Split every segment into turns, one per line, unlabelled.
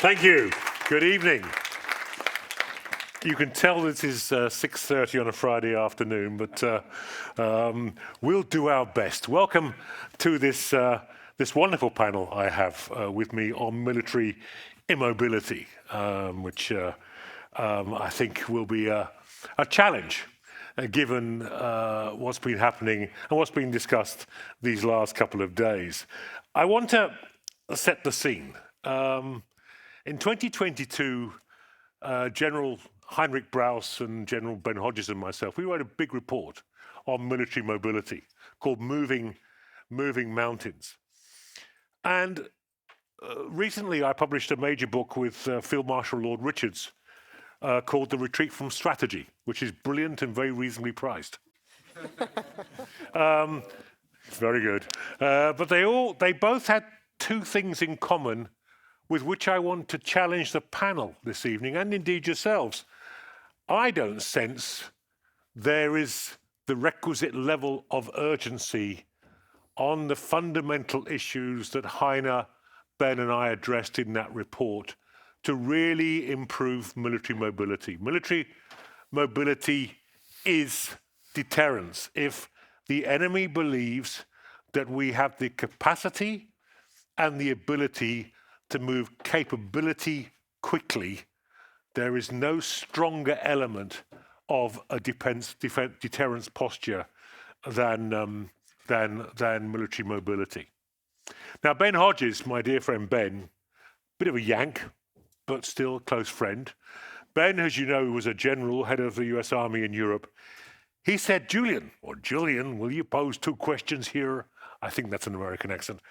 Thank you. Good evening. You can tell this is 6:30 on a Friday afternoon, but we'll do our best. Welcome to this wonderful panel I have with me on military immobility, which I think will be a challenge given what's been happening and what's been discussed these last couple of days. I want to set the scene. In 2022, General Heinrich Braus and General Ben Hodges and myself, we wrote a big report on military mobility called Moving Mountains. And recently I published a major book with Field Marshal Lord Richards called The Retreat from Strategy, which is brilliant and very reasonably priced. Very good. But they both had two things in common with which I want to challenge the panel this evening, and indeed yourselves. I don't sense there is the requisite level of urgency on the fundamental issues that Heine, Ben and I addressed in that report to really improve military mobility. Military mobility is deterrence. If the enemy believes that we have the capacity and the ability to move capability quickly, there is no stronger element of a deterrence posture than military mobility. Now, Ben Hodges, my dear friend Ben, bit of a Yank, but still a close friend. Ben, as you know, was a general, head of the US Army in Europe. He said, Julian, will you pose two questions here? I think that's an American accent.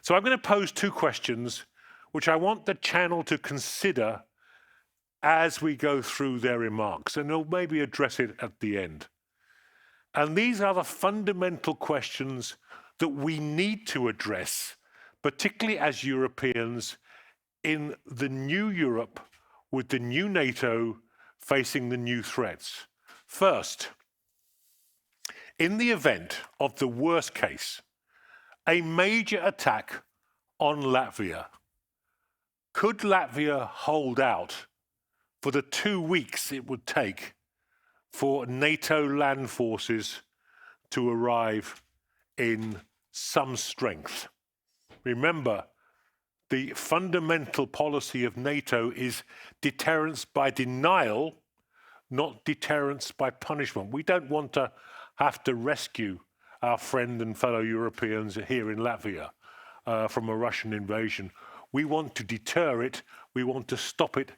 So I'm going to pose two questions which I want the channel to consider as we go through their remarks, and they'll maybe address it at the end. And these are the fundamental questions that we need to address, particularly as Europeans in the new Europe with the new NATO facing the new threats. First, in the event of the worst case, a major attack on Latvia, could Latvia hold out for the 2 weeks it would take for NATO land forces to arrive in some strength? Remember, the fundamental policy of NATO is deterrence by denial, not deterrence by punishment. We don't want to have to rescue our friend and fellow Europeans here in Latvia from a Russian invasion. We want to deter it. We want to stop it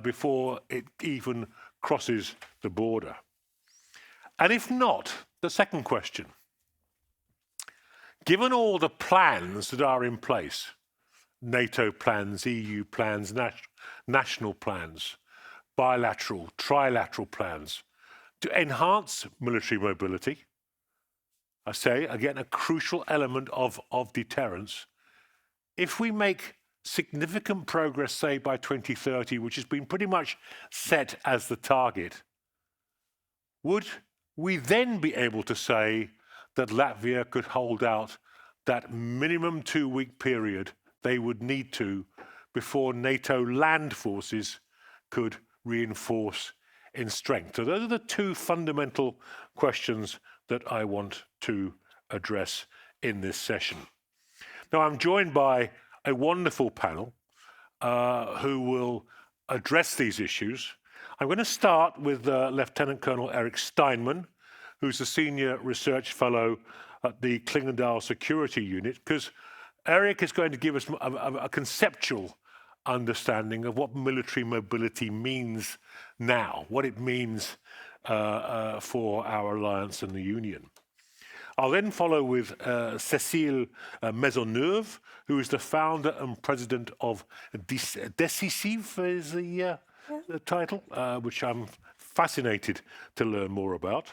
before it even crosses the border. And if not, the second question. Given all the plans that are in place, NATO plans, EU plans, national plans, bilateral, trilateral plans, to enhance military mobility, I say, again, a crucial element of deterrence. If we make significant progress, say, by 2030, which has been pretty much set as the target, would we then be able to say that Latvia could hold out that minimum 2-week period they would need to before NATO land forces could reinforce in strength? So those are the two fundamental questions that I want to address in this session. Now, I'm joined by a wonderful panel who will address these issues. I'm going to start with Lieutenant Colonel Eric Steinman, who's a senior research fellow at the Klingendal Security Unit, because Eric is going to give us a conceptual understanding of what military mobility means now, what it means for our alliance and the Union. I'll then follow with Cécile Maisonneuve, who is the founder and president of Decisive, is the title, which I'm fascinated to learn more about.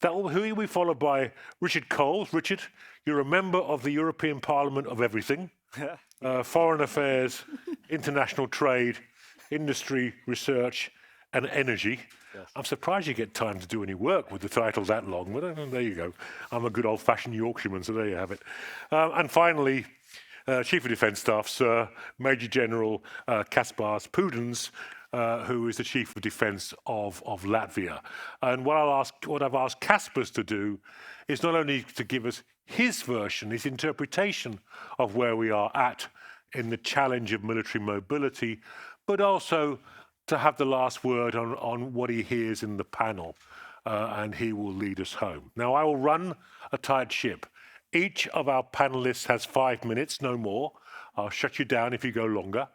That will be followed by Richard Coles. Richard, you're a member of the European Parliament of everything, foreign affairs, international trade, industry, research, and energy. Yes. I'm surprised you get time to do any work with the title that long, but there you go. I'm a good old-fashioned Yorkshireman, so there you have it. And finally, Chief of Defence Staff, Sir Major General Kaspars Pudens, who is the Chief of Defence of Latvia. And what I've asked Kaspars to do is not only to give us his version, his interpretation of where we are at in the challenge of military mobility, but also to have the last word on what he hears in the panel, and he will lead us home. Now, I will run a tight ship. Each of our panelists has 5 minutes, no more. I'll shut you down if you go longer.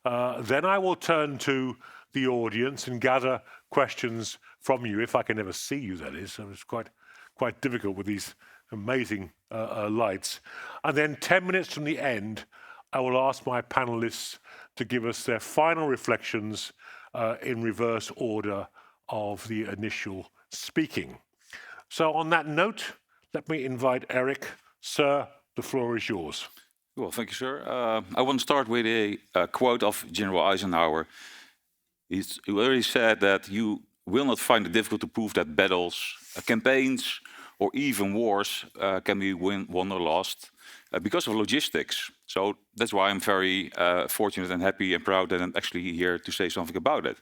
Then I will turn to the audience and gather questions from you, if I can ever see you, that is. So it's quite difficult with these amazing lights. And then 10 minutes from the end, I will ask my panelists to give us their final reflections in reverse order of the initial speaking. So on that note, let me invite Eric. Sir, the floor is yours.
Well, thank you, sir. I want to start with a quote of General Eisenhower. He already said that you will not find it difficult to prove that battles, campaigns, or even wars can be won or lost because of logistics. So that's why I'm very fortunate and happy and proud that I'm actually here to say something about it.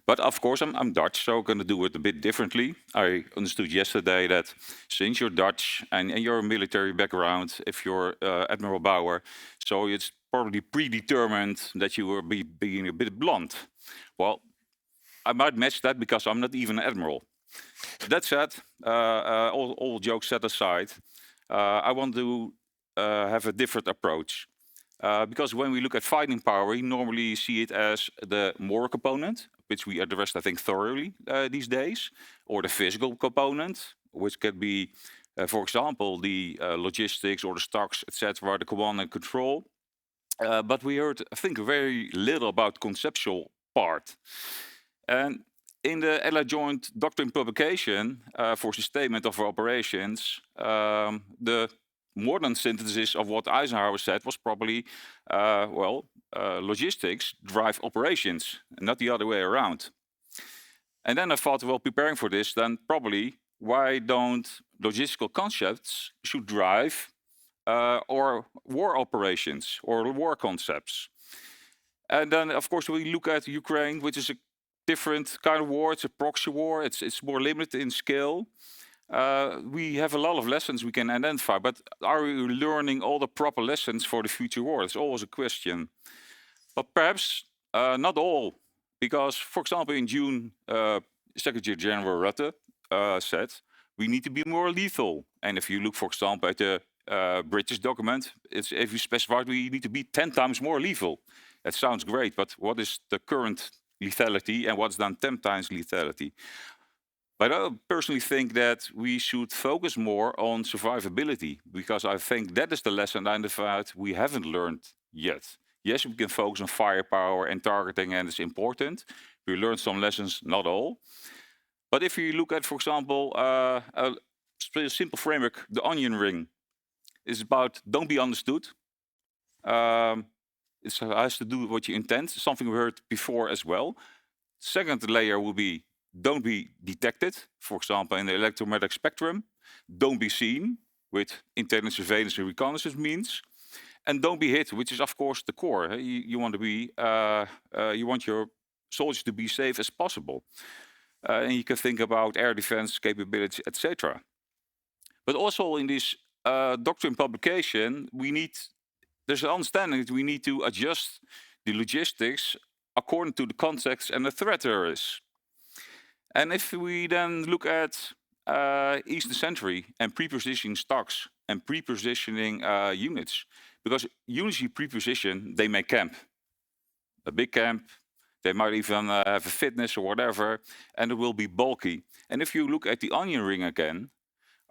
But of course, I'm Dutch, so I'm going to do it a bit differently. I understood yesterday that since you're Dutch and you're a military background, if you're Admiral Bauer, so it's probably predetermined that you will be being a bit blunt. Well, I might match that because I'm not even an admiral. That said, all jokes set aside, I want to have a different approach. Because when we look at fighting power, we normally see it as the moral component, which we addressed, I think, thoroughly these days, or the physical component, which can be, for example, the logistics or the stocks, etc., the command and control. But we heard, I think, very little about conceptual part. And in the Allied Joint Doctrine publication for sustainment of our operations, the modern synthesis of what Eisenhower said was probably, logistics drive operations, and not the other way around. And then I thought, well, preparing for this, then probably why don't logistical concepts should drive or war operations or war concepts? And then, of course, we look at Ukraine, which is a different kind of war. It's a proxy war. It's more limited in scale. We have a lot of lessons we can identify, but are we learning all the proper lessons for the future war? It's always a question. But perhaps not all, because, for example, in June, Secretary General Rutte said we need to be more lethal. And if you look, for example, at the British document, if you specify we need to be 10 times more lethal. That sounds great, but what is the current lethality and what's done 10 times lethality? But I personally think that we should focus more on survivability, because I think that is the lesson identified we haven't learned yet. Yes, we can focus on firepower and targeting, and it's important. We learned some lessons, not all. But if you look at, for example, a simple framework, the onion ring, is about don't be understood. It has to do with what you intend, something we heard before as well. Second layer will be don't be detected, for example, in the electromagnetic spectrum. Don't be seen with intelligence, surveillance, and reconnaissance means. And don't be hit, which is, of course, the core. You want to be, you want your soldiers to be safe as possible. And you can think about air defense capabilities, etc. But also in this doctrine publication, there's an understanding that we need to adjust the logistics according to the context and the threat there is. And if we then look at Eastern Century and prepositioning stocks and prepositioning units, because usually preposition, they make camp. A big camp, they might even have a fitness or whatever, and it will be bulky. And if you look at the onion ring again,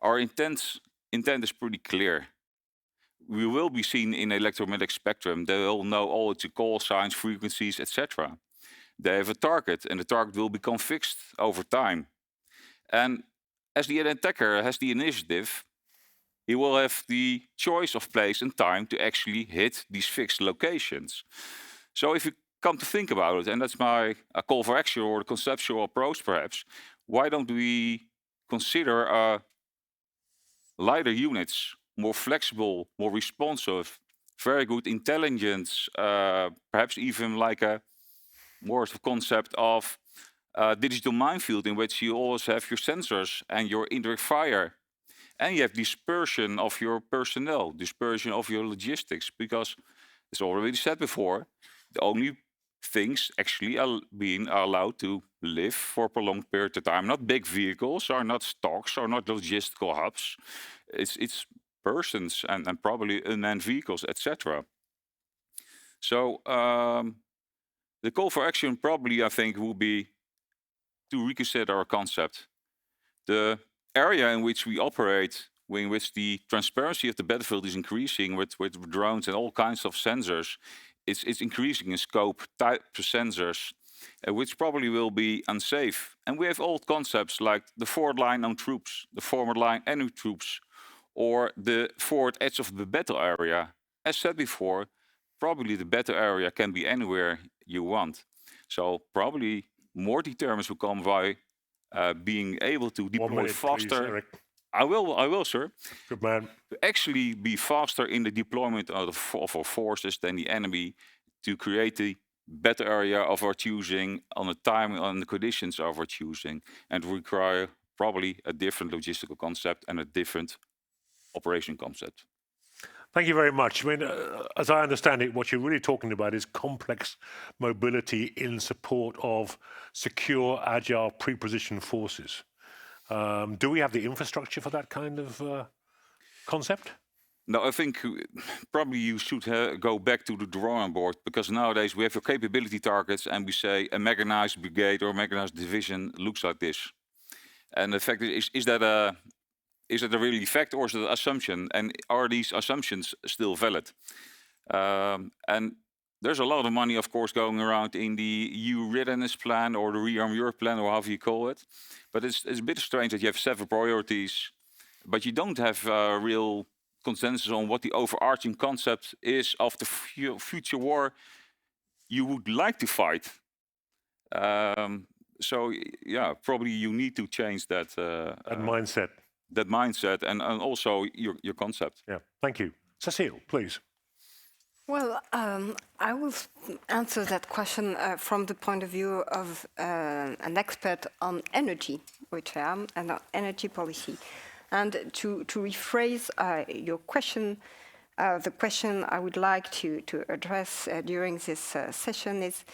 our intent is pretty clear. We will be seen in electromagnetic spectrum. They will know all its call signs, frequencies, etc. They have a target, and the target will become fixed over time. And as the attacker has the initiative, he will have the choice of place and time to actually hit these fixed locations. So if you come to think about it, and that's my call for action or the conceptual approach perhaps, why don't we consider lighter units, more flexible, more responsive, very good intelligence, perhaps even like a more of a concept of digital minefield in which you always have your sensors and your indirect fire. And you have dispersion of your personnel, dispersion of your logistics, because it's already said before, the only things actually are being allowed to live for a prolonged period of time. Not big vehicles, or not stocks, or not logistical hubs. It's persons and probably unmanned vehicles, etc. So the call for action probably, I think, will be to reconsider our concept. The area in which we operate, in which the transparency of the battlefield is increasing with drones and all kinds of sensors, it's increasing in scope, types of sensors, which probably will be unsafe. And we have old concepts like the forward line on troops, the forward line enemy troops, or the forward edge of the battle area. As said before, probably the battle area can be anywhere you want. So probably more deterrence will come by being able to
1
deploy
minute, please,
faster.
Eric.
I will, sir.
Good man.
To actually be faster in the deployment of our forces than the enemy, to create the better area of our choosing on the time, on the conditions of our choosing, and require probably a different logistical concept and a different operation concept.
Thank you very much. I mean, as I understand it, what you're really talking about is complex mobility in support of secure, agile, pre-positioned forces. Do we have the infrastructure for that kind of concept?
No, I think probably you should go back to the drawing board, because nowadays we have your capability targets and we say a mechanized brigade or a mechanized division looks like this. And the fact is that a really fact, or is it an assumption? And are these assumptions still valid? And there's a lot of money, of course, going around in the EU readiness plan or the Rearm Europe plan, or however you call it. But it's a bit strange that you have several priorities, but you don't have real consensus on what the overarching concept is of the future war you would like to fight. So yeah, probably you need to change that
mindset.
That mindset and also your concept.
Yeah, thank you. Cecile, please.
Well, I will answer that question from the point of view of an expert on energy, which I am, and on energy policy. And to rephrase your question, the question I would like to address during this session is,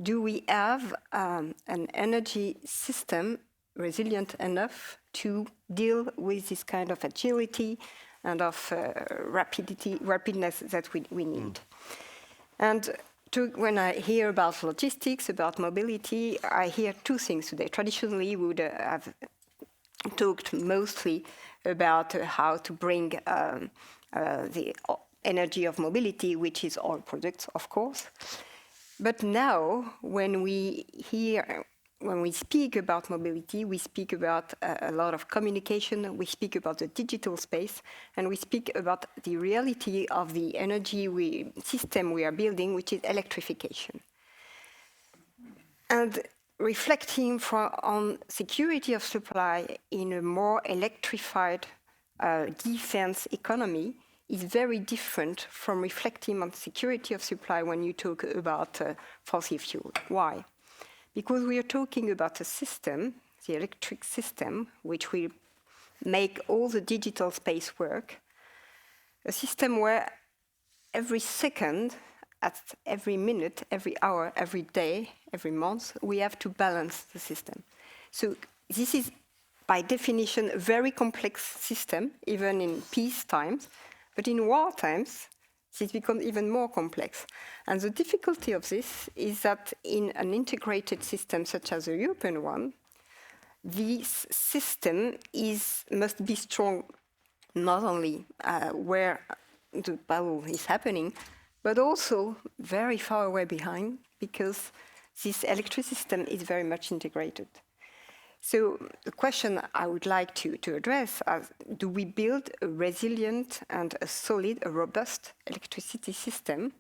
do we have an energy system resilient enough to deal with this kind of agility and of rapidness that we need? And when I hear about logistics, about mobility, I hear two things today. Traditionally, we would have talked mostly about how to bring the energy of mobility, which is oil products, of course. But now, when we speak about mobility, we speak about a lot of communication, we speak about the digital space, and we speak about the reality of the energy system we are building, which is electrification. And reflecting on security of supply in a more electrified defense economy is very different from reflecting on security of supply when you talk about fossil fuel. Why? Because we are talking about a system, the electric system, which will make all the digital space work, a system where every second, at every minute, every hour, every day, every month, we have to balance the system. So this is, by definition, a very complex system, even in peace times, but in war times, this becomes even more complex. And the difficulty of this is that in an integrated system such as the European one, this system must be strong not only where the battle is happening, but also very far away behind, because this electric system is very much integrated. So the question I would like to address is, do we build a resilient and a solid, a robust electricity system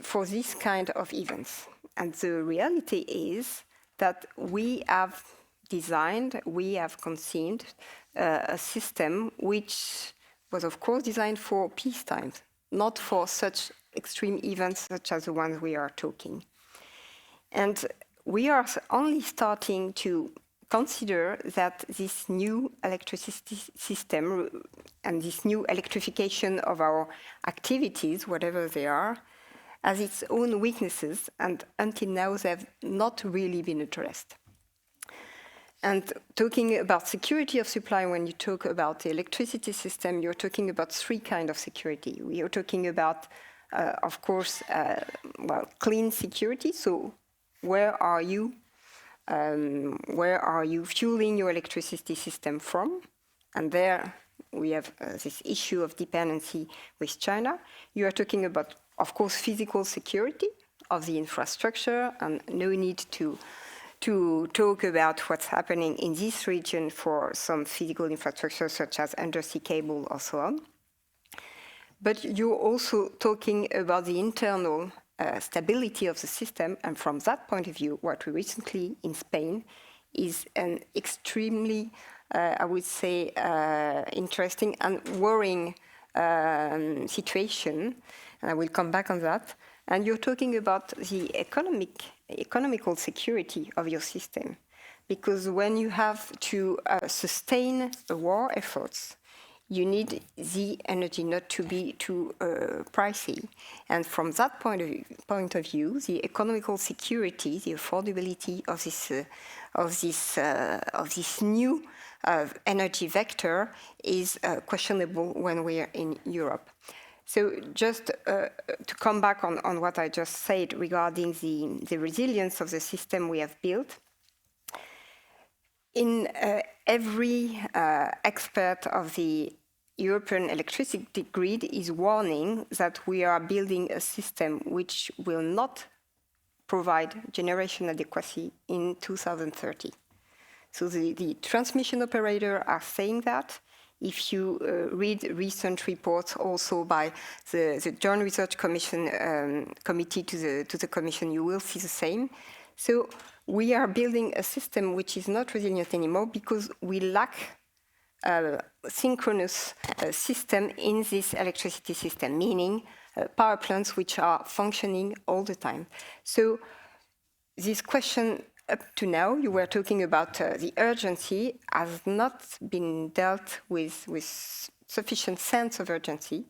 for this kind of events? And the reality is that we have designed, we have conceived a system which was, of course, designed for peace times. not for such extreme events such as the ones we are talking. And we are only starting to consider that this new electricity system and this new electrification of our activities, whatever they are, has its own weaknesses, and until now they have not really been addressed. And talking about security of supply, when you talk about the electricity system, you're talking about three kinds of security. We are talking about, of course, clean security. So where are you fueling your electricity system from? And there we have this issue of dependency with China. You are talking about, of course, physical security of the infrastructure, and no need to talk about what's happening in this region for some physical infrastructure such as undersea cable or so on. But you're also talking about the internal stability of the system, and from that point of view, what we recently in Spain is an extremely, I would say, interesting and worrying situation, and I will come back on that. And you're talking about the economical security of your system, because when you have to sustain the war efforts, you need the energy not to be too pricey. And from that point of view, the economical security, the affordability of this new energy vector is questionable when we are in Europe. So just to come back on what I just said regarding the resilience of the system we have built, in every expert of the European electricity grid is warning that we are building a system which will not provide generation adequacy in 2030. So the transmission operator are saying that. If you read recent reports also by the Joint Research Commission committee to the Commission, you will see the same. So we are building a system which is not resilient anymore because we lack a synchronous system in this electricity system, meaning power plants which are functioning all the time. So this question up to now, you were talking about the urgency, has not been dealt with sufficient sense of urgency.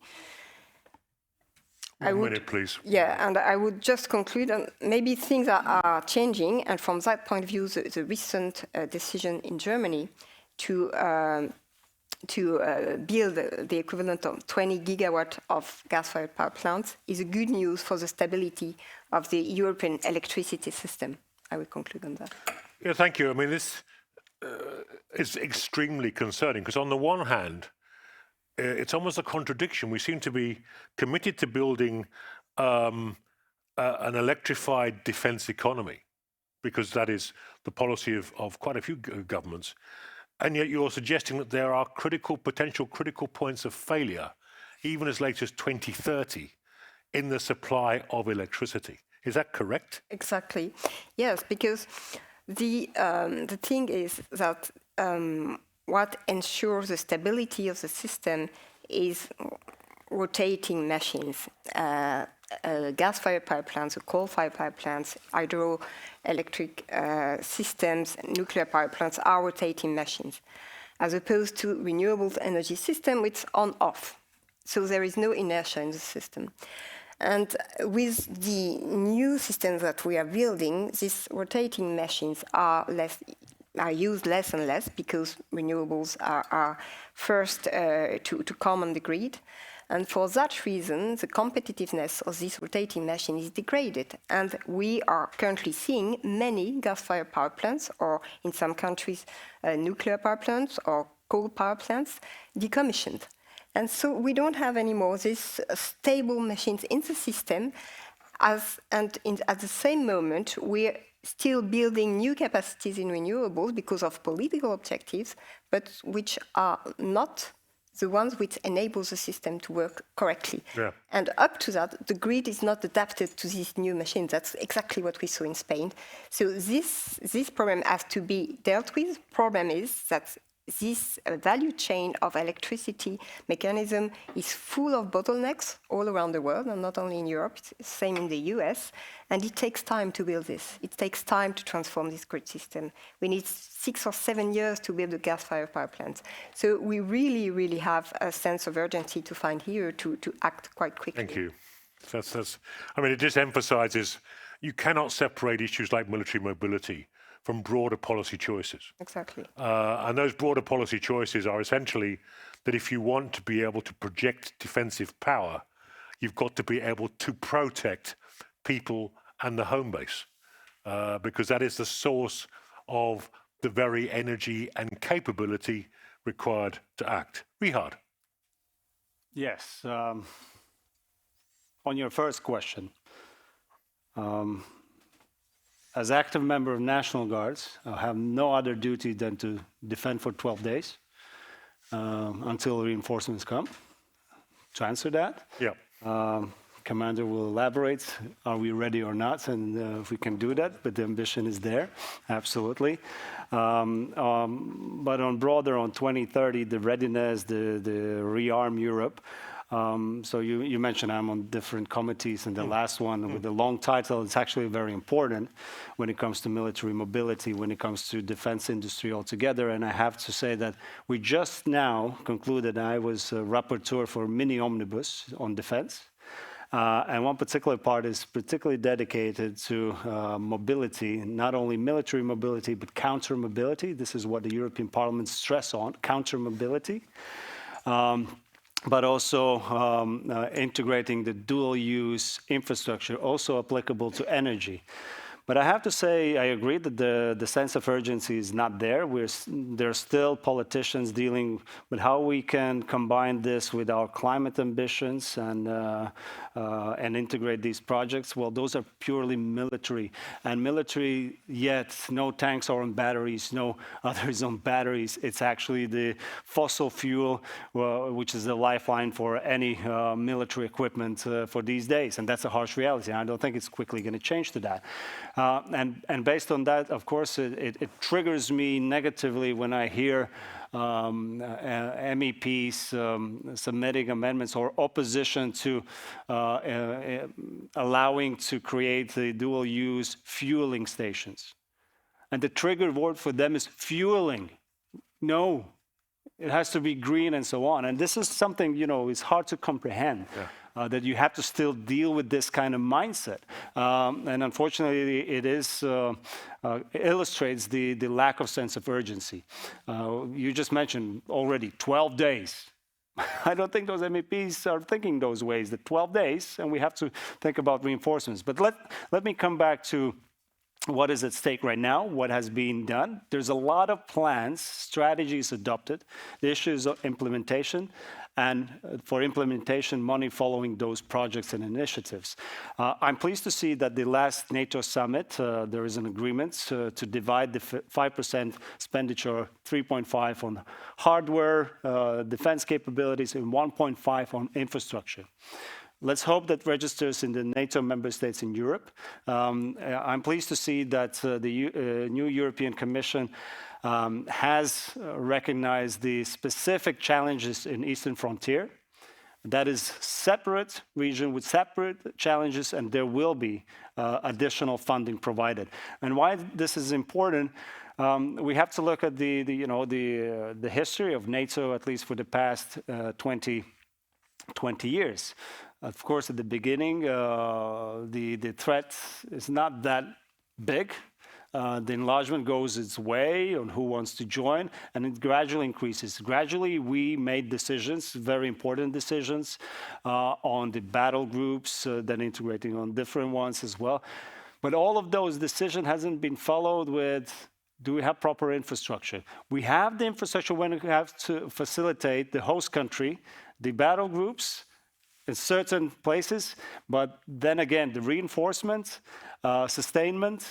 One minute, please.
Yeah, and I would just conclude, and maybe things are changing, and from that point of view, the recent decision in Germany to build the equivalent of 20 gigawatt of gas-fired power plants is a good news for the stability of the European electricity system. I will conclude on that.
Yeah, thank you. I mean, this is extremely concerning because on the one hand, it's almost a contradiction. We seem to be committed to building an electrified defense economy because that is the policy of quite a few governments. And yet you're suggesting that there are potential critical points of failure, even as late as 2030, in the supply of electricity. Is that correct?
Exactly. Yes, because the thing is that what ensures the stability of the system is rotating machines, gas-fired power plants, coal-fired power plants, hydroelectric systems, nuclear power plants are rotating machines, as opposed to renewable energy system, which is on-off. So there is no inertia in the system. And with the new systems that we are building, these rotating machines are used less and less because renewables are first to come on the grid. And for that reason, the competitiveness of this rotating machine is degraded. And we are currently seeing many gas-fired power plants, or in some countries, nuclear power plants or coal power plants, decommissioned. And so we don't have anymore these stable machines in the system, at the same moment, we're still building new capacities in renewables because of political objectives, but which are not the ones which enable the system to work correctly. Yeah. And up to that, the grid is not adapted to these new machines. That's exactly what we saw in Spain. So this problem has to be dealt with. Problem is that this value chain of electricity mechanism is full of bottlenecks all around the world, and not only in Europe, it's the same in the US, and it takes time to build this. It takes time to transform this grid system. We need 6 or 7 years to build the gas-fired power plants. So we really, really have a sense of urgency to find here to act quite quickly.
Thank you. I mean, it just emphasizes you cannot separate issues like military mobility from broader policy choices.
Exactly.
And those broader policy choices are essentially that if you want to be able to project defensive power, you've got to be able to protect people and the home base, because that is the source of the very energy and capability required to act. Rihard.
Yes. On your first question, as active member of National Guards, I have no other duty than to defend for 12 days until reinforcements come. To answer that, Commander will elaborate, are we ready or not, and if we can do that, but the ambition is there, absolutely. But on broader, on 2030, the readiness, the rearm Europe, so you mentioned I'm on different committees, and the last one with the long title, it's actually very important when it comes to military mobility, when it comes to defense industry altogether. And I have to say that we just now concluded, I was a rapporteur for mini omnibus on defense. And one particular part is particularly dedicated to mobility, not only military mobility, but counter mobility. This is what the European Parliament stress on, counter mobility. But also integrating the dual-use infrastructure, also applicable to energy. But I have to say, I agree that the sense of urgency is not there. There are still politicians dealing with how we can combine this with our climate ambitions and integrate these projects. Well, those are purely military. And military, yet no tanks are on batteries, no others on batteries. It's actually the fossil fuel, which is the lifeline for any military equipment for these days. And that's a harsh reality. And I don't think it's quickly going to change to that. And based on that, of course, it triggers me negatively when I hear MEPs submitting amendments or opposition to allowing to create the dual-use fueling stations. And the trigger word for them is fueling. No, it has to be green and so on. And this is something, you know, it's hard to comprehend. Yeah. That you have to still deal with this kind of mindset. And unfortunately, it illustrates the lack of sense of urgency. You just mentioned already 12 days. I don't think those MEPs are thinking those ways, the 12 days, and we have to think about reinforcements. But let me come back to what is at stake right now, what has been done. There's a lot of plans, strategies adopted, the issues of implementation, and for implementation, money following those projects and initiatives. I'm pleased to see that the last NATO summit, there is an agreement to divide the 5% expenditure, 3.5 on hardware, defense capabilities, and 1.5 on infrastructure. Let's hope that registers in the NATO member states in Europe. I'm pleased to see that the new European Commission has recognized the specific challenges in Eastern Frontier. That is separate region with separate challenges, and there will be additional funding provided. And why this is important, we have to look at the history of NATO, at least for the past 20 years. Of course, at the beginning, the threat is not that big. The enlargement goes its way on who wants to join, and it gradually increases. Gradually, we made decisions, very important decisions, on the battle groups, then integrating on different ones as well. But all of those decisions hasn't been followed with, do we have proper infrastructure? We have the infrastructure when we have to facilitate the host country, the battle groups, in certain places, but then again, the reinforcement, sustainment,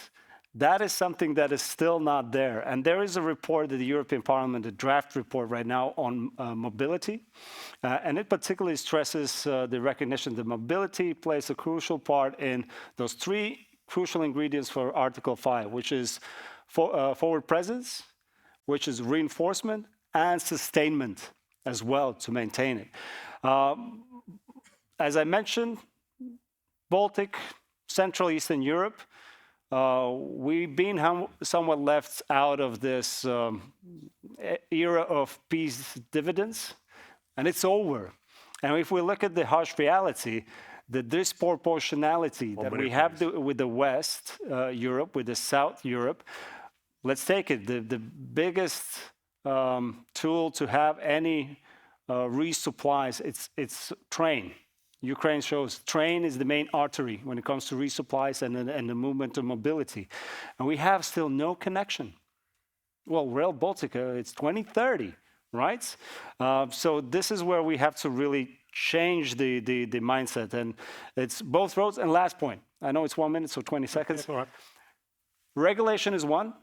that is something that is still not there. And there is a report of the European Parliament, a draft report right now on mobility, and it particularly stresses the recognition that mobility plays a crucial part in those 3 crucial ingredients for Article 5, which is forward presence, which is reinforcement, and sustainment as well to maintain it. As I mentioned, Baltic, Central Eastern Europe, we've been somewhat left out of this era of peace dividends, and it's over. And if we look at the harsh reality, the disproportionality that we have with the West Europe, with the South Europe, let's take it, the biggest tool to have any resupplies, it's train. Ukraine shows train is the main artery when it comes to resupplies and the movement of mobility. And we have still no connection. Well, Rail Baltica, it's 2030, right? So this is where we have to really change the mindset. And it's both roads. And last point, I know it's 1 minute, so 20 seconds.
All right.
Regulation is one.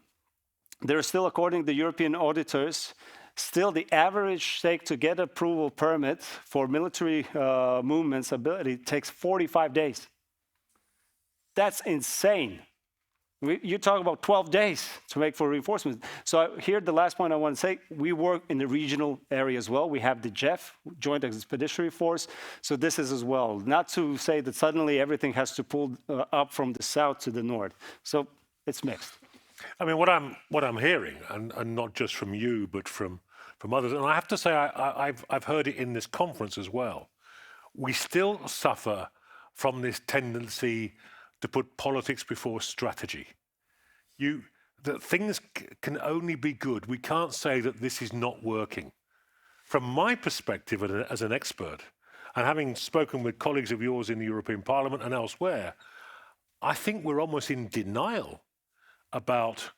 There's still, according to the European auditors, still the average take to get approval permit for military movements ability takes 45 days. That's insane. You talk about 12 days to make for reinforcements. So here, the last point I want to say, we work in the regional area as well. We have the JEF, Joint Expeditionary Force. So this is as well. Not to say that suddenly everything has to pull up from the south to the north. So it's mixed.
I mean, what I'm hearing, and not just from you, but from others, and I have to say I've heard it in this conference as well. We still suffer from this tendency to put politics before strategy. That things can only be good. We can't say that this is not working. From my perspective as an expert, and having spoken with colleagues of yours in the European Parliament and elsewhere, I think we're almost in denial about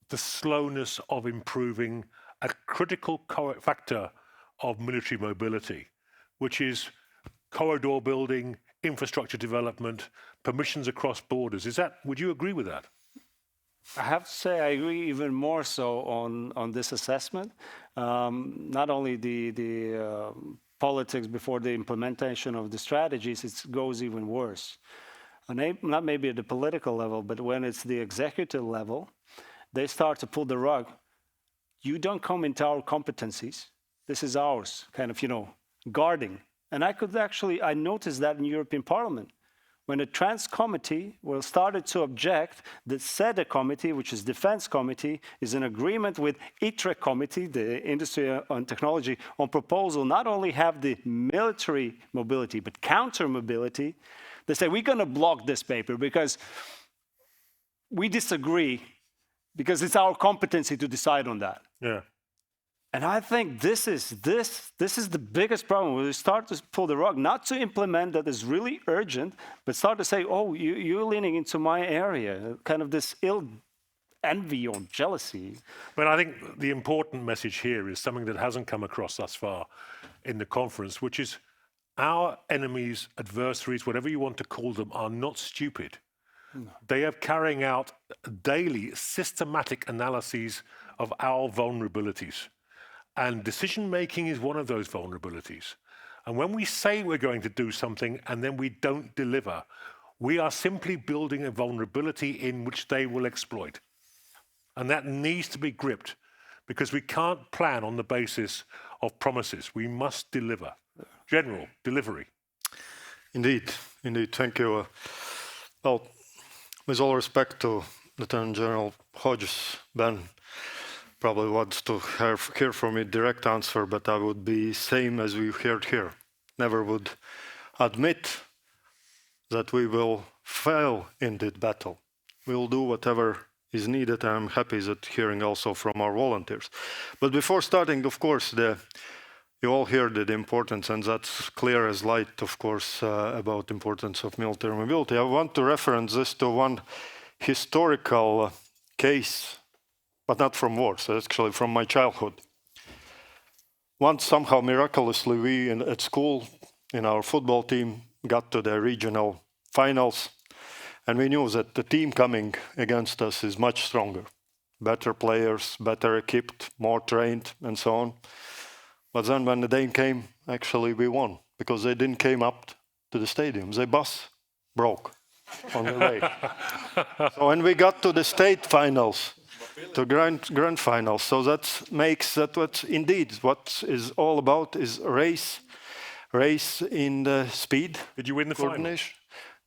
the slowness of improving a critical factor of military mobility, which is corridor building, infrastructure development, permissions across borders. Would you agree with that?
I have to say I agree even more so on this assessment. Not only the politics before the implementation of the strategies, it goes even worse. Not maybe at the political level, but when it's the executive level, they start to pull the rug. You don't come into our competencies. This is ours, kind of, guarding. And I noticed that in European Parliament. When the Trans Committee started to object, the SEDE Committee, which is Defense Committee, is in agreement with ITRE Committee, the Industry and Technology, on proposal not only have the military mobility, but counter mobility. They say, we're going to block this paper because we disagree, because it's our competency to decide on that.
Yeah.
And I think this is the biggest problem. We start to pull the rug, not to implement that is really urgent, but start to say, oh, you're leaning into my area, kind of this ill envy or jealousy.
But I think the important message here is something that hasn't come across thus far in the conference, which is our enemies, adversaries, whatever you want to call them, are not stupid. No. They are carrying out daily systematic analyses of our vulnerabilities. And decision-making is one of those vulnerabilities. And when we say we're going to do something and then we don't deliver, we are simply building a vulnerability in which they will exploit. And that needs to be gripped, because we can't plan on the basis of promises. We must deliver. General, delivery.
Indeed. Thank you. Well, with all respect to Lieutenant General Hodges, Ben probably wants to hear from me direct answer, but I would be same as we heard here. Never would admit that we will fail in this battle. We will do whatever is needed, and I'm happy that hearing also from our volunteers. But before starting, of course, you all heard the importance, and that's clear as light, of course, about the importance of military mobility. I want to reference this to one historical case, but not from wars, actually from my childhood. Once, somehow, miraculously, we at school, in our football team, got to the regional finals, and we knew that the team coming against us is much stronger. Better players, better equipped, more trained, and so on. But then when the day came, actually we won, because they didn't came up to the stadium. The bus broke on the way. So when we got to the state finals, to grand final. So that makes that what is all about is race in the speed.
Did you win the final?
Coordination.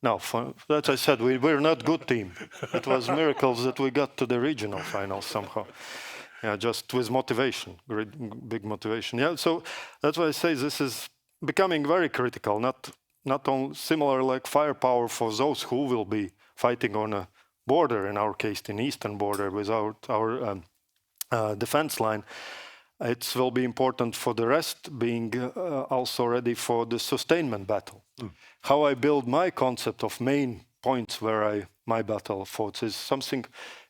No, that I said, we're not good team. It was miracles that we got to the regional final somehow. Yeah, just with motivation, great, big motivation. Yeah, so that's why I say this is becoming very critical, not only similar like firepower for those who will be fighting on a border, in our case, the eastern border without our defense line. It will be important for the rest being also ready for the sustainment battle. How I build my concept of main points where my battle fought is something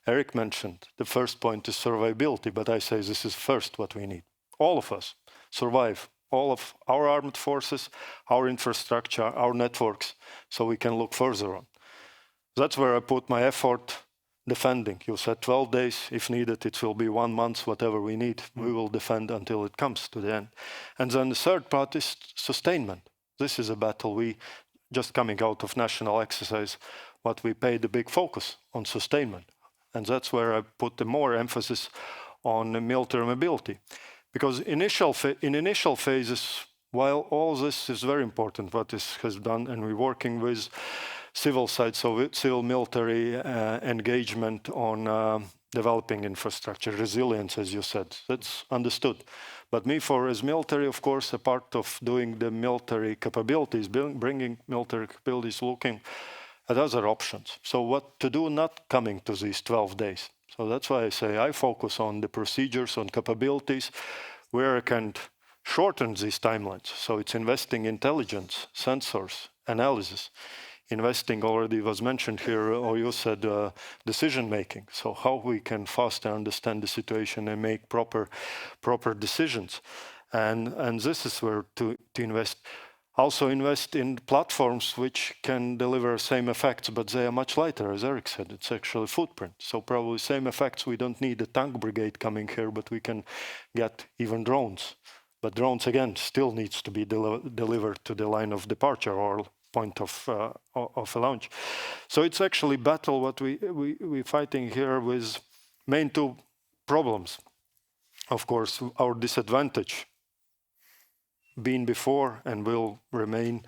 Eric mentioned. The first point is survivability, but I say this is first what we need. All of us survive, all of our armed forces, our infrastructure, our networks, so we can look further on. That's where I put my effort defending. You said 12 days, if needed, it will be 1 month, whatever we need. We will defend until it comes to the end. And then the third part is sustainment. This is a battle we, just coming out of national exercise, what we pay the big focus on sustainment. And that's where I put the more emphasis on military mobility. Because in initial phases, while all this is very important, what has done, and we're working with civil side, so civil military engagement on developing infrastructure, resilience, as you said, that's understood. But as military, of course, a part of doing the military capabilities, bringing military capabilities, looking at other options. So what to do not coming to these 12 days. So that's why I say I focus on the procedures, on capabilities, where I can shorten these timelines. So it's investing intelligence, sensors, analysis. Investing already was mentioned here, or you said decision making. So how we can faster understand the situation and make proper decisions. And this is where to invest. Also invest in platforms which can deliver same effects, but they are much lighter, as Eric said. It's actually footprint. So probably same effects. We don't need a tank brigade coming here, but we can get even drones. But drones, again, still needs to be delivered to the line of departure or point of a launch. So it's actually battle what we're fighting here with main two problems. Of course, our disadvantage been before and will remain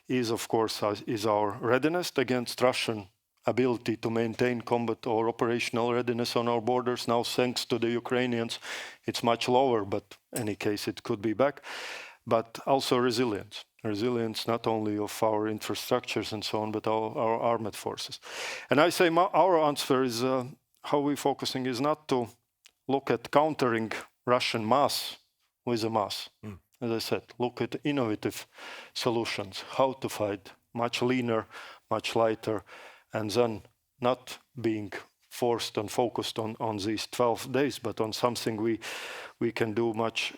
is, of course, is our readiness against Russian ability to maintain combat or operational readiness on our borders. Now, thanks to the Ukrainians, it's much lower, but in any case, it could be back. But also resilience. Resilience not only of our infrastructures and so on, but our armed forces. And I say our answer is, how we're focusing is not to look at countering Russian mass with a mass. As I said, look at innovative solutions, how to fight much leaner, much lighter, and then not being forced and focused on these 12 days, but on something we can do much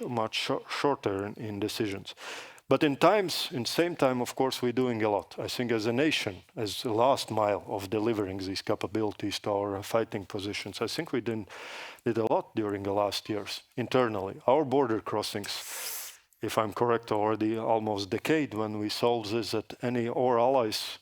shorter in decisions. But in same time, of course, we're doing a lot. I think as a nation, as the last mile of delivering these capabilities to our fighting positions, I think we did a lot during the last years internally. Our border crossings, if I'm correct, already almost a decade when we solved this, that any or allies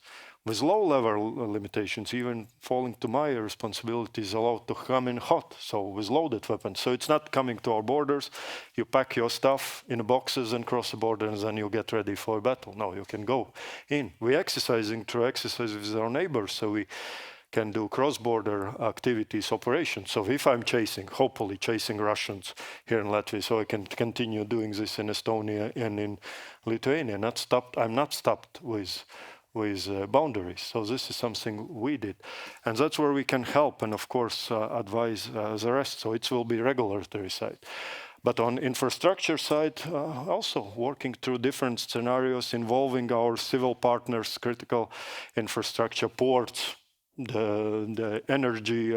with low-level limitations, even falling to my responsibilities, allowed to come in hot, so with loaded weapons. So it's not coming to our borders, you pack your stuff in boxes and cross the border, and then you get ready for a battle. No, you can go in. We're exercising through exercise with our neighbors, so we can do cross-border activities, operations. So if I'm hopefully chasing Russians here in Latvia, so I can continue doing this in Estonia and in Lithuania. I'm not stopped with boundaries. So this is something we did. And that's where we can help and, of course, advise the rest. So it will be regulatory side. But on infrastructure side, also working through different scenarios involving our civil partners, critical infrastructure, ports, the energy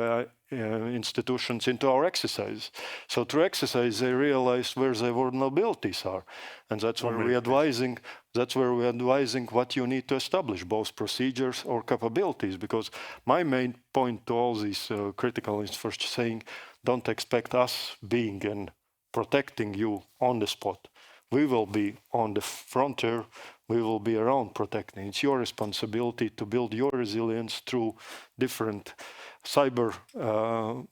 institutions into our exercise. So through exercise, they realize where their vulnerabilities are. And that's where we're advising. That's where we're advising what you need to establish, both procedures or capabilities. Because my main point to all these critical infrastructure saying, don't expect us being and protecting you on the spot. We will be on the frontier. We will be around protecting. It's your responsibility to build your resilience through different cyber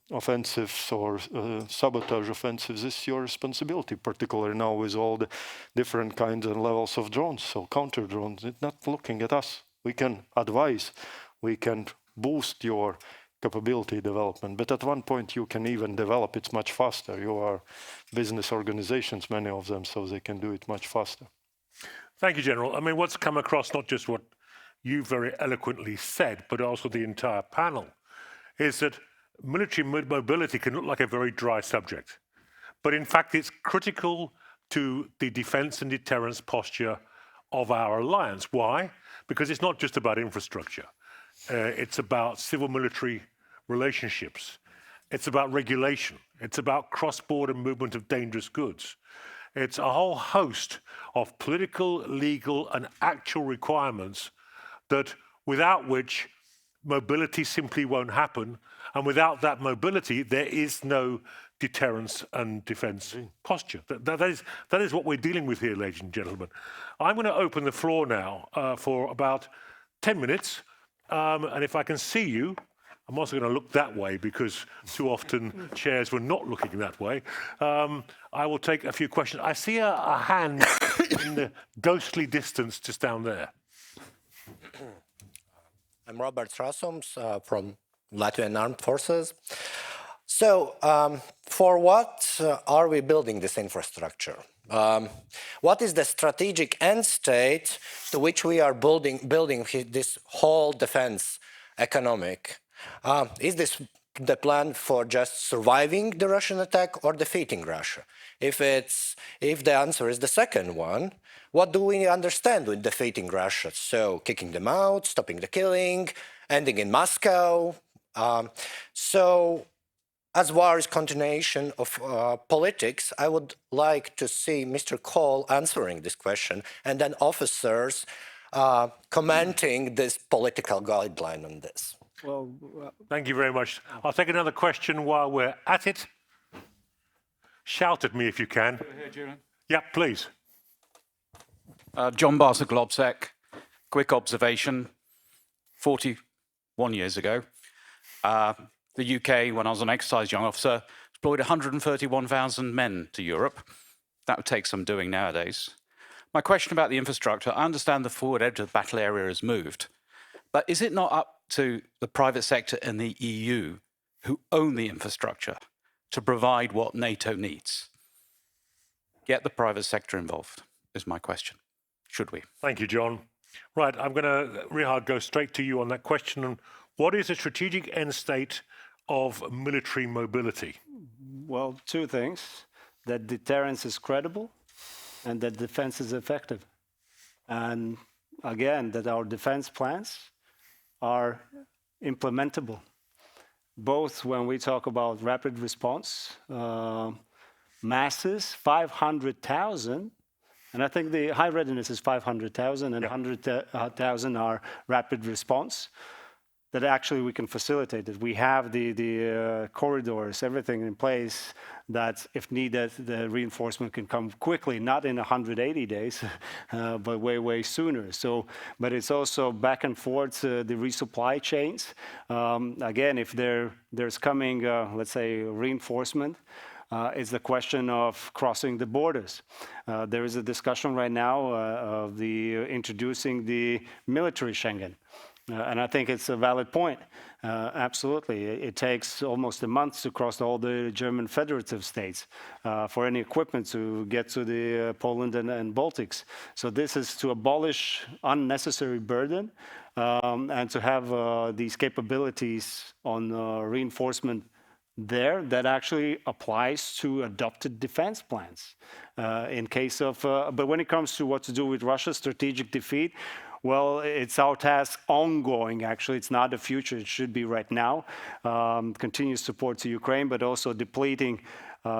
offensives or sabotage offensives. It's your responsibility, particularly now with all the different kinds and levels of drones. So counter drones, it's not looking at us. We can advise, we can boost your capability development, but at one point you can even develop it much faster. You are business organizations, many of them, so they can do it much faster.
Thank you, General. I mean, what's come across, not just what you very eloquently said, but also the entire panel, is that military mobility can look like a very dry subject. But in fact, it's critical to the defense and deterrence posture of our alliance. Why? Because it's not just about infrastructure. It's about civil-military relationships. It's about regulation. It's about cross-border movement of dangerous goods. It's a whole host of political, legal, and actual requirements that without which mobility simply won't happen. And without that mobility, there is no deterrence and defense posture. That is what we're dealing with here, ladies and gentlemen. I'm going to open the floor now for about 10 minutes. And if I can see you, I'm also going to look that way because too often chairs were not looking that way. I will take a few questions. I see a hand in the ghostly distance just down there.
I'm Robert Rasums from Latvian Armed Forces. So, for what are we building this infrastructure? What is the strategic end state to which we are building this whole defense economic? Is this the plan for just surviving the Russian attack or defeating Russia? If the answer is the second one, what do we understand with defeating Russia? So kicking them out, stopping the killing, ending in Moscow. So as war is continuation of politics, I would like to see Mr. Cole answering this question and then officers commenting this political guideline on this.
Well,
thank you very much. I'll take another question while we're at it. Shout at me if you can. Yeah, please.
John Barker Globsec, quick observation. 41 years ago, the UK, when I was an exercise young officer, deployed 131,000 men to Europe. That would take some doing nowadays. My question about the infrastructure, I understand the forward edge of the battle area has moved, but is it not up to the private sector and the EU, who own the infrastructure, to provide what NATO needs? Get the private sector involved, is my question. Should we?
Thank you, John. Right, I'm going to, Rihard, go straight to you on that question. And what is the strategic end state of military mobility?
well, two things: that deterrence is credible and that defense is effective. And again, that our defense plans are implementable, both when we talk about rapid response, masses, 500,000, and I think the high readiness is 500,000 and 100,000 are rapid response, that actually we can facilitate it. We have the corridors, everything in place, that if needed, the reinforcement can come quickly, not in 180 days, but way sooner. So, but it's also back and forth, the resupply chains. Again, if there's coming, let's say, reinforcement, it's the question of crossing the borders. There is a discussion right now of introducing the military Schengen. And I think it's a valid point. Absolutely. It takes almost a month to cross all the German federative states for any equipment to get to the Poland and Baltics. So this is to abolish unnecessary burden and to have these capabilities on reinforcement there that actually applies to adopted defense plans in case of, but when it comes to what to do with Russia's strategic defeat, well, it's our task ongoing, actually. It's not the future. It should be right now. Continuous support to Ukraine, but also depleting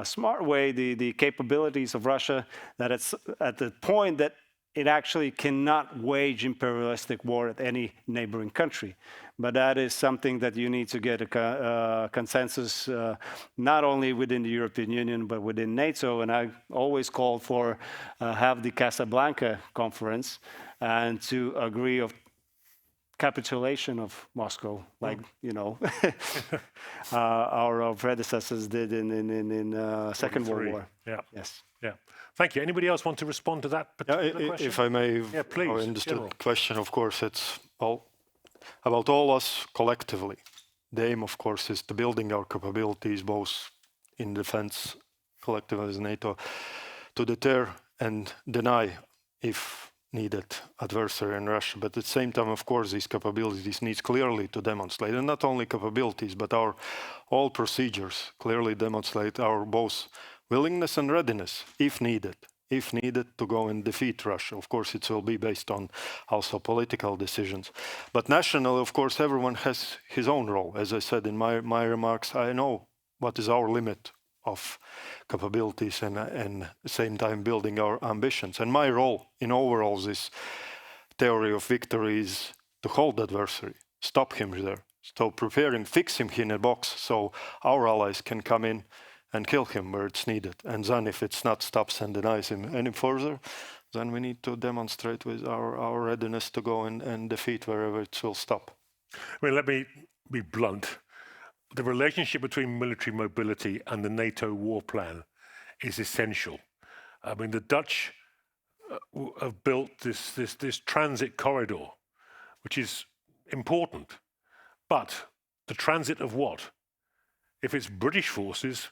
smart way the capabilities of Russia, that it's at the point that it actually cannot wage imperialistic war at any neighboring country. But that is something that you need to get a consensus, not only within the European Union, but within NATO. And I always call for have the Casablanca conference and to agree of capitulation of Moscow, like, you know, our predecessors did in Second World War.
Yeah.
Yes.
Yeah. Thank you. Anybody else want to respond to that particular question?
If I may,
Yeah, please.
in this
General.
question, of course, it's all about all us collectively. The aim, of course, is to building our capabilities, both in defense, collective as NATO, to deter and deny, if needed, adversary in Russia. But at the same time, of course, these capabilities needs clearly to demonstrate, and not only capabilities, but our all procedures clearly demonstrate our both willingness and readiness, if needed to go and defeat Russia. Of course, it will be based on also political decisions. But nationally, of course, everyone has his own role. As I said in my remarks, I know what is our limit of capabilities and at the same time building our ambitions. And my role in overall this theory of victory is to hold adversary, stop him there. So preparing, fix him in a box so our allies can come in and kill him where it's needed. And then if it's not stops and denies him any further, then we need to demonstrate with our readiness to go and defeat wherever it will stop.
I mean, let me be blunt. The relationship between military mobility and the NATO war plan is essential. I mean, the Dutch have built this transit corridor, which is important. But the transit of what? If it's British forces,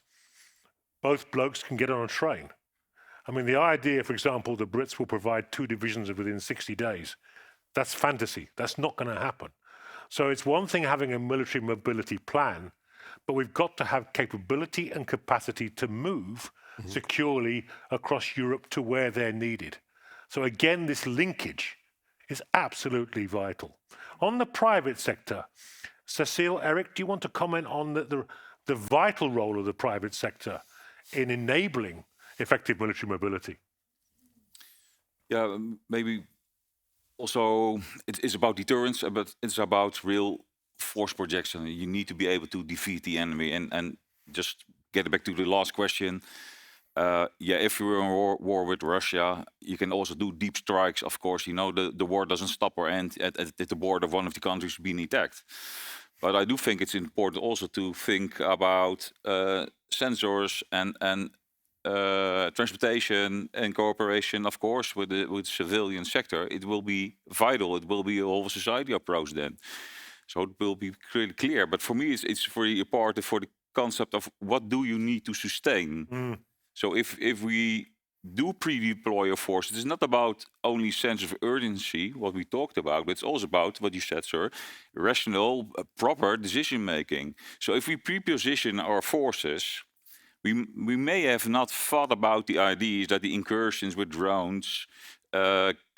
both blokes can get on a train. I mean, the idea, for example, the Brits will provide 2 divisions within 60 days, that's fantasy. That's not going to happen. So it's one thing having a military mobility plan, but we've got to have capability and capacity to move securely across Europe to where they're needed. So again, this linkage is absolutely vital. On the private sector, Cecile, Eric, do you want to comment on the vital role of the private sector in enabling effective military mobility?
Yeah, maybe also it is about deterrence, but it's about real force projection. You need to be able to defeat the enemy. And just get back to the last question. Yeah, if you're in war with Russia, you can also do deep strikes. Of course, you know, the war doesn't stop or end at the border of one of the countries being attacked. But I do think it's important also to think about sensors and transportation and cooperation, of course, with the civilian sector. It will be vital. It will be a whole society approach then. So it will be really clear. But for me, it's for the part for the concept of what do you need to sustain. So if we do pre-deploy your forces, it's not about only sense of urgency, what we talked about, but it's also about what you said, sir, rational, proper decision making. So if we pre-position our forces, we may have not thought about the ideas that the incursions with drones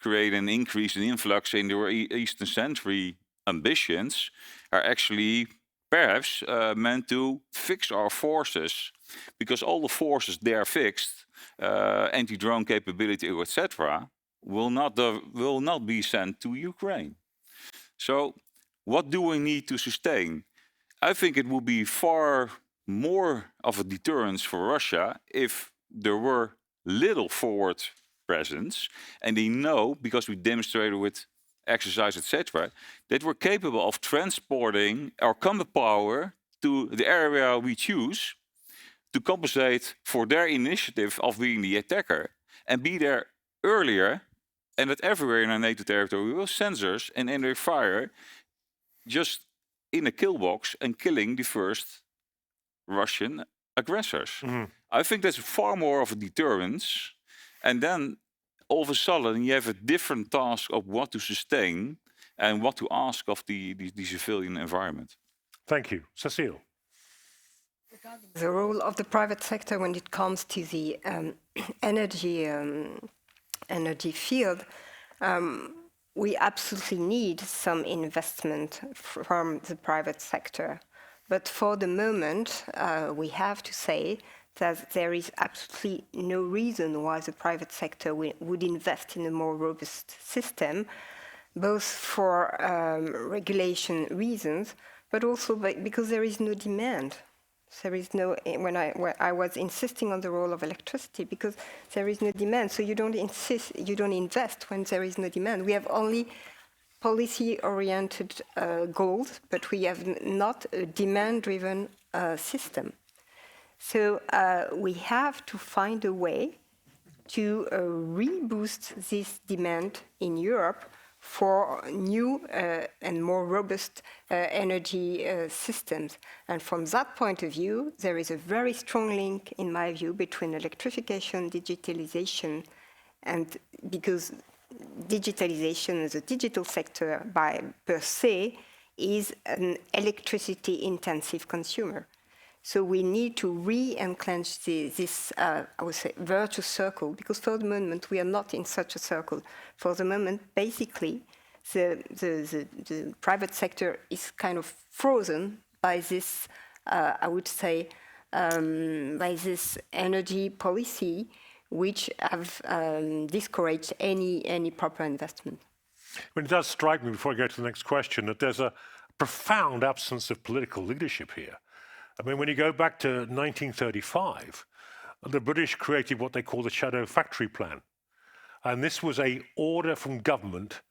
create an increase in influx in the Eastern century ambitions are actually perhaps meant to fix our forces, because all the forces there fixed, anti-drone capability, etc., will not be sent to Ukraine. So what do we need to sustain? I think it would be far more of a deterrence for Russia if there were little forward presence, and they know, because we demonstrated with exercise, etc., that we're capable of transporting our combat power to the area we choose to compensate for their initiative of being the attacker and be there earlier, and that everywhere in our NATO territory we have sensors and in their fire just in a kill box and killing the first Russian aggressors. I think that's far more of a deterrence, and then all of a sudden you have a different task of what to sustain and what to ask of the civilian environment.
Thank you. Cecile.
The role of the private sector when it comes to the energy field, we absolutely need some investment from the private sector. But for the moment, we have to say that there is absolutely no reason why the private sector would invest in a more robust system, both for regulation reasons, but also because there is no demand. There is no, when I was insisting on the role of electricity, because there is no demand. So you don't invest when there is no demand. We have only policy-oriented goals, but we have not a demand-driven system. So we have to find a way to reboost this demand in Europe for new and more robust energy systems. And from that point of view, there is a very strong link, in my view, between electrification, digitalization, and because digitalization as a digital sector per se is an electricity-intensive consumer. So we need to re-enclench this, I would say, virtuous circle, because for the moment we are not in such a circle. For the moment, basically, the private sector is kind of frozen by this, I would say, by this energy policy, which have discouraged any proper investment.
It does strike me, before I go to the next question, that there's a profound absence of political leadership here. I mean, when you go back to 1935, the British created what they call the Shadow Factory Plan. And this was an order from government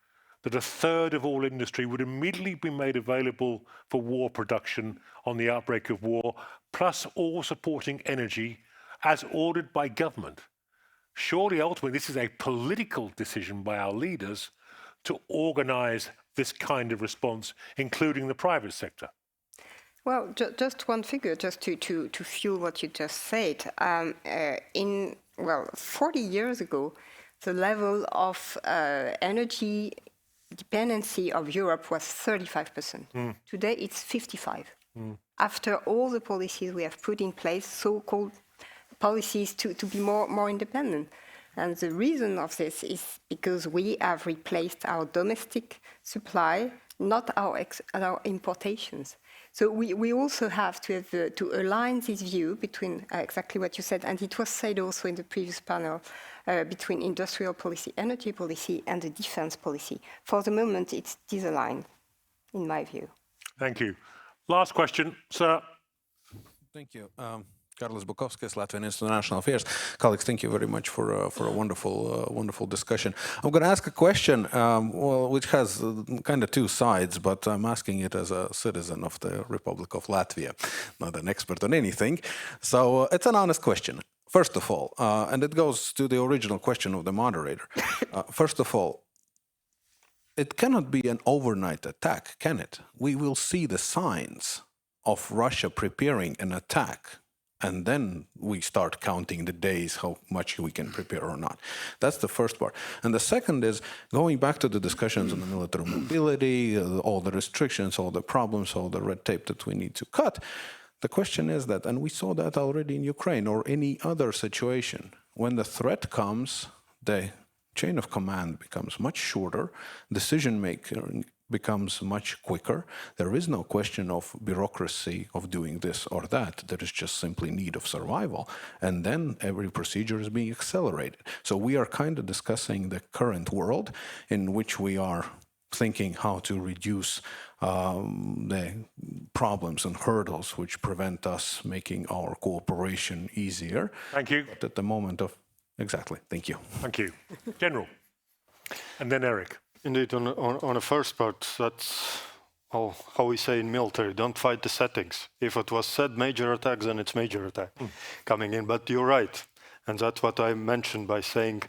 that a third of all industry would immediately be made available for war production on the outbreak of war, plus all supporting energy as ordered by government. Surely, ultimately, this is a political decision by our leaders to organize this kind of response, including the private sector.
Well, just one figure, just to fuel what you just said. 40 years ago, the level of energy dependency of Europe was 35%. Today, it's 55%. After all the policies we have put in place, so-called policies to be more independent. And the reason of this is because we have replaced our domestic supply, not our importations. So we also have to align this view between exactly what you said, and it was said also in the previous panel, between industrial policy, energy policy, and the defense policy. For the moment, it's disaligned, in my view.
Thank you. Last question, sir.
Thank you. Carlos Bukovskis, Latvian International Affairs. Colleagues, thank you very much for a wonderful discussion. I'm going to ask a question, which has kind of two sides, but I'm asking it as a citizen of the Republic of Latvia, not an expert on anything. So it's an honest question. First of all, and it goes to the original question of the moderator. First of all, it cannot be an overnight attack, can it? We will see the signs of Russia preparing an attack, and then we start counting the days, how much we can prepare or not. That's the first part. And the second is going back to the discussions on the military mobility, all the restrictions, all the problems, all the red tape that we need to cut. The question is that, and we saw that already in Ukraine or any other situation, when the threat comes, the chain of command becomes much shorter, decision-making becomes much quicker. There is no question of bureaucracy of doing this or that. There is just simply need of survival. And then every procedure is being accelerated. So we are kind of discussing the current world in which we are thinking how to reduce the problems and hurdles which prevent us making our cooperation easier.
Thank you.
But at the moment of... Exactly. Thank you.
Thank you. General. And then Eric.
Indeed, on the first part, that's how we say in military, don't fight the settings. If it was said major attacks, then it's major attack coming in. But you're right. And that's what I mentioned by saying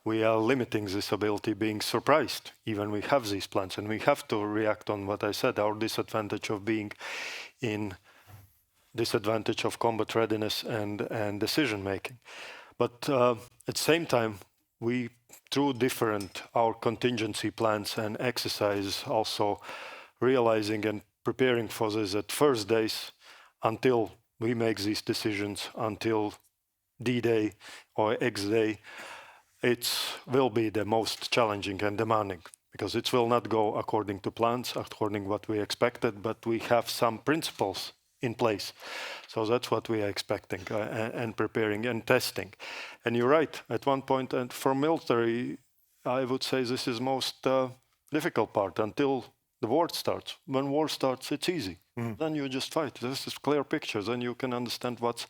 we are limiting this ability, being surprised, even we have these plans. And we have to react on what I said, our disadvantage of being in disadvantage of combat readiness and decision-making. But at the same time, we through our contingency plans and exercise, also realizing and preparing for this at first days until we make these decisions, until D-Day or X-Day, it will be the most challenging and demanding because it will not go according to plans, according to what we expected, but we have some principles in place. So that's what we are expecting and preparing and testing. And you're right, at one point, and for military, I would say this is most difficult part until the war starts. When war starts, it's easy. Then you just fight. This is clear picture. Then you can understand what's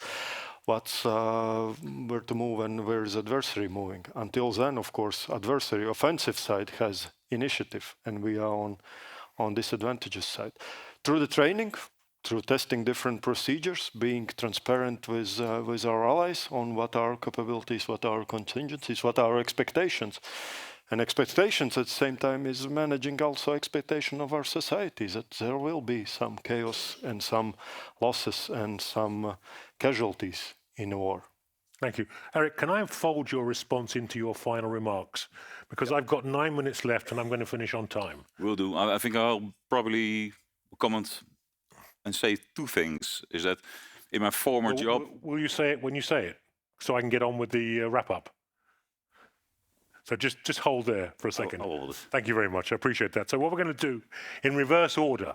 where to move and where is adversary moving. Until then, of course, adversary offensive side has initiative, and we are on disadvantageous side. Through the training, through testing different procedures, being transparent with our allies on what our capabilities, what our contingencies, what our expectations. And expectations at the same time is managing also expectation of our societies, that there will be some chaos and some losses and some casualties in the war.
Thank you. Eric, can I fold your response into your final remarks? Because I've got 9 minutes left and I'm going to finish on time.
Will do. I think I'll probably comment and say two things. Is that in my former job...
Will you say it when you say it? So I can get on with the wrap-up? So just hold there for a second.
I'll hold it.
Thank you very much. I appreciate that. So what we're going to do, in reverse order,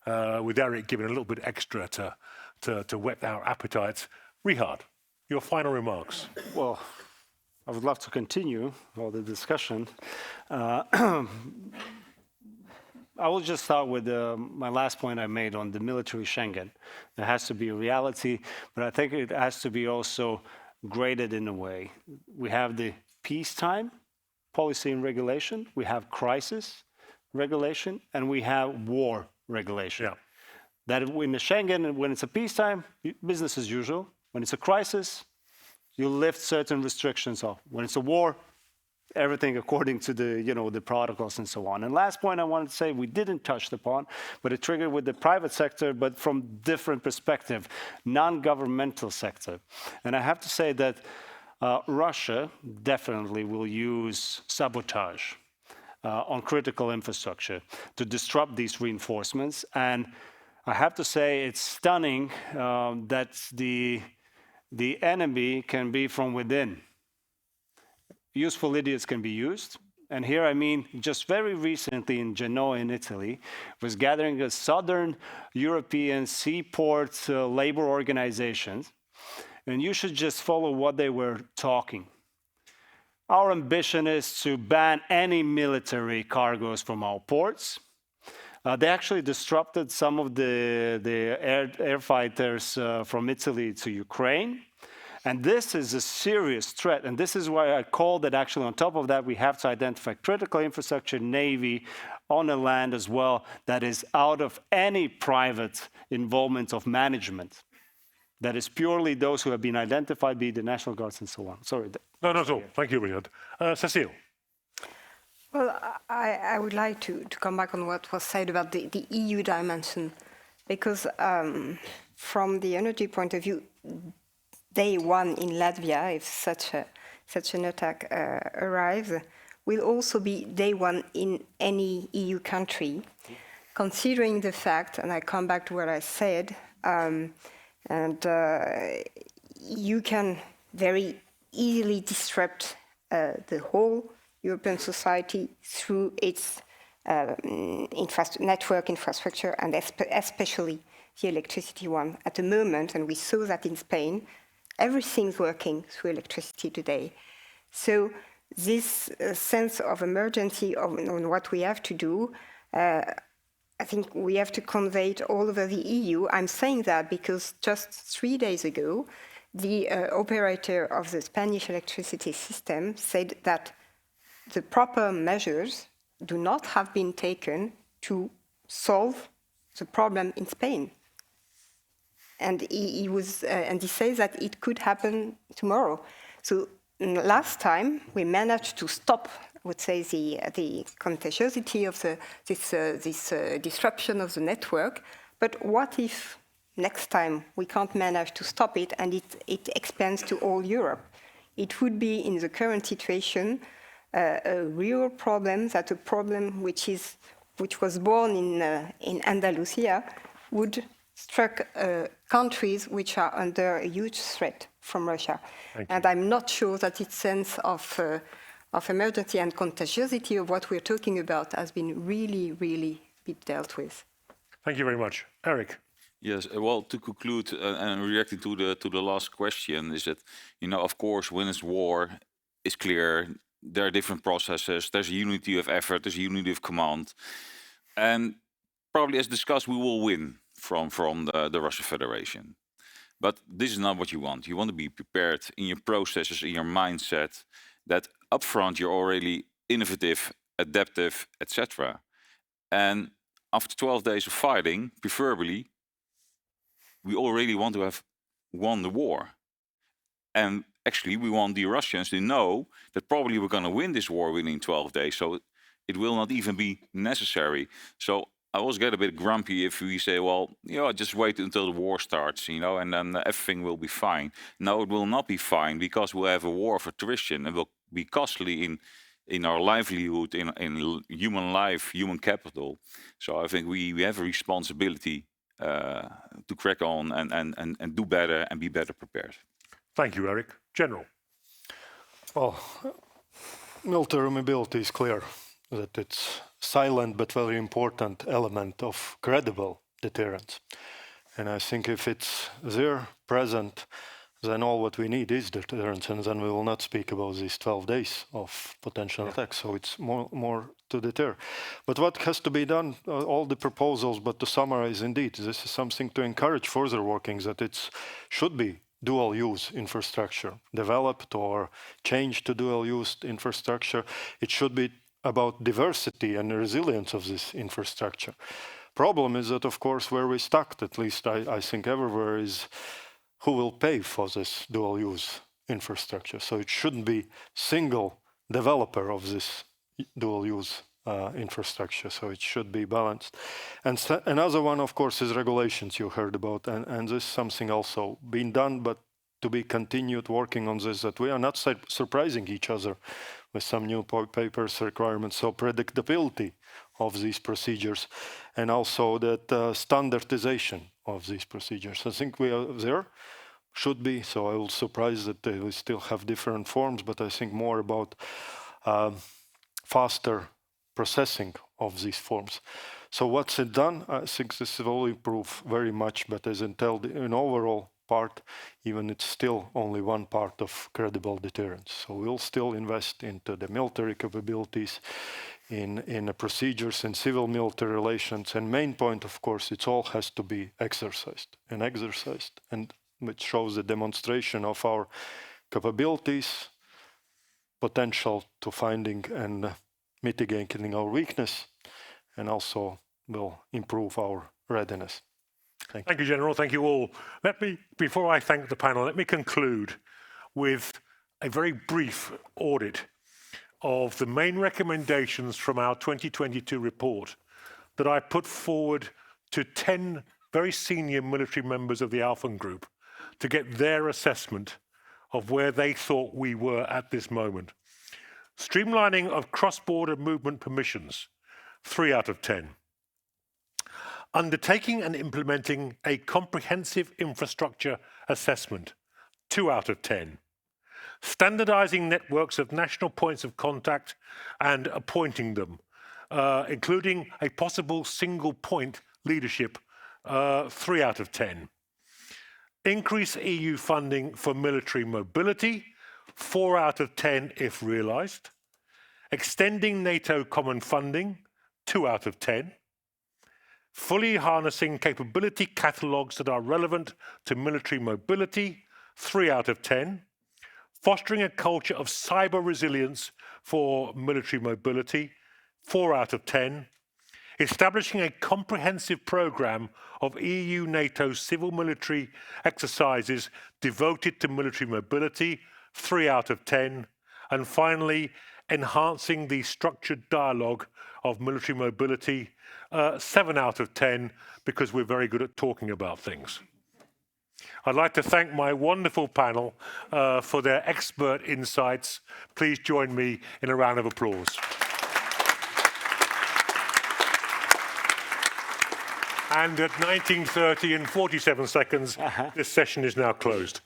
with Eric giving a little bit extra to whet our appetites, Rihard, your final remarks.
Well, I would love to continue all the discussion. I will just start with my last point I made on the military Schengen. There has to be a reality, but I think it has to be also graded in a way. We have the peacetime policy and regulation, we have crisis regulation, and we have war regulation.
Yeah.
That in the Schengen, when it's a peacetime, business as usual. When it's a crisis, you lift certain restrictions off. When it's a war, everything according to the the protocols and so on. And last point I wanted to say, we didn't touch upon, but it triggered with the private sector, but from different perspective, non-governmental sector. And I have to say that Russia definitely will use sabotage on critical infrastructure to disrupt these reinforcements. And I have to say it's stunning that the enemy can be from within. Useful idiots can be used. And here I mean, just very recently in Genoa in Italy, was gathering a Southern European seaport labor organizations. And you should just follow what they were talking. Our ambition is to ban any military cargoes from our ports. They actually disrupted some of the air fighters from Italy to Ukraine. And this is a serious threat. And this is why I call that actually on top of that, we have to identify critical infrastructure, Navy, on the land as well, that is out of any private involvement of management. That is purely those who have been identified, be the National Guards and so on. Sorry.
No, not at all. Thank you, Rihard. Cecile.
Well, I would like to come back on what was said about the EU dimension, because from the energy point of view, day one in Latvia, if such an attack arrives, will also be day one in any EU country, considering the fact, and I come back to what I said, and you can very easily disrupt the whole European society through its network infrastructure, and especially the electricity one at the moment. And we saw that in Spain, everything's working through electricity today. So this sense of emergency on what we have to do, I think we have to convey it all over the EU. I'm saying that because just 3 days ago, the operator of the Spanish electricity system said that the proper measures do not have been taken to solve the problem in Spain. And he says that it could happen tomorrow. So last time we managed to stop, I would say, the contagiousity of this disruption of the network. But what if next time we can't manage to stop it and it expands to all Europe? It would be, in the current situation, a real problem, that a problem which was born in Andalusia would struck countries which are under a huge threat from Russia. And I'm not sure that its sense of emergency and contagiosity of what we're talking about has been really, really dealt with.
Thank you very much. Eric.
Yes, well, to conclude and reacting to the last question is that, of course, when it's war, it's clear there are different processes. There's unity of effort, there's unity of command, and probably as discussed, we will win from the Russian Federation. But this is not what you want. You want to be prepared in your processes, in your mindset, that upfront you're already innovative, adaptive, etc. And after 12 days of fighting, preferably, we already want to have won the war. And actually, we want the Russians to know that probably we're going to win this war within 12 days. So it will not even be necessary. So I always get a bit grumpy if we say, well, just wait until the war starts, and then everything will be fine. No, it will not be fine, because we'll have a war of attrition and will be costly in our livelihood, in human life, human capital. So I think we have a responsibility to crack on and do better and be better prepared.
Thank you, Eric. General.
Well, military mobility is clear that it's silent but very important element of credible deterrence. And I think if it's there, present, then all what we need is deterrence, and then we will not speak about these 12 days of potential attacks. So it's more to deter. But what has to be done, all the proposals, but to summarize, indeed, this is something to encourage further workings, that it should be dual-use infrastructure, developed or changed to dual-use infrastructure. It should be about diversity and resilience of this infrastructure. Problem is that, of course, where we stuck, at least I think everywhere, is who will pay for this dual-use infrastructure. So it shouldn't be single developer of this dual-use infrastructure. So it should be balanced. And another one, of course, is regulations you heard about. And this is something also being done, but to be continued working on this, that we are not surprising each other with some new papers requirements. So predictability of these procedures, and also that standardization of these procedures. I think we are there, should be. So I was surprised that we still have different forms, but I think more about faster processing of these forms. So what's it done? I think this will improve very much, but as entailed in overall part, even it's still only one part of credible deterrence. So we'll still invest into the military capabilities, in procedures and civil military relations. And main point, of course, it all has to be exercised, and which shows the demonstration of our capabilities, potential to finding and mitigating our weakness, and also will improve our readiness.
Thank you, General. Thank you all. Before I thank the panel, let me conclude with a very brief audit of the main recommendations from our 2022 report that I put forward to 10 very senior military members of the Alphen Group to get their assessment of where they thought we were at this moment. Streamlining of cross-border movement permissions, 3 out of 10. Undertaking and implementing a comprehensive infrastructure assessment, 2 out of 10. Standardizing networks of national points of contact and appointing them, including a possible single point leadership, 3 out of 10. Increase EU funding for military mobility, 4 out of 10 if realized. Extending NATO common funding, 2 out of 10. Fully harnessing capability catalogues that are relevant to military mobility, 3 out of 10. Fostering a culture of cyber resilience for military mobility, 4 out of 10. Establishing a comprehensive programme of EU-NATO civil military exercises devoted to military mobility, 3 out of 10. And finally, enhancing the structured dialogue of military mobility, 7 out of 10, because we're very good at talking about things. I'd like to thank my wonderful panel for their expert insights. Please join me in a round of applause. And at 19:30 and 47 seconds, this session is now closed.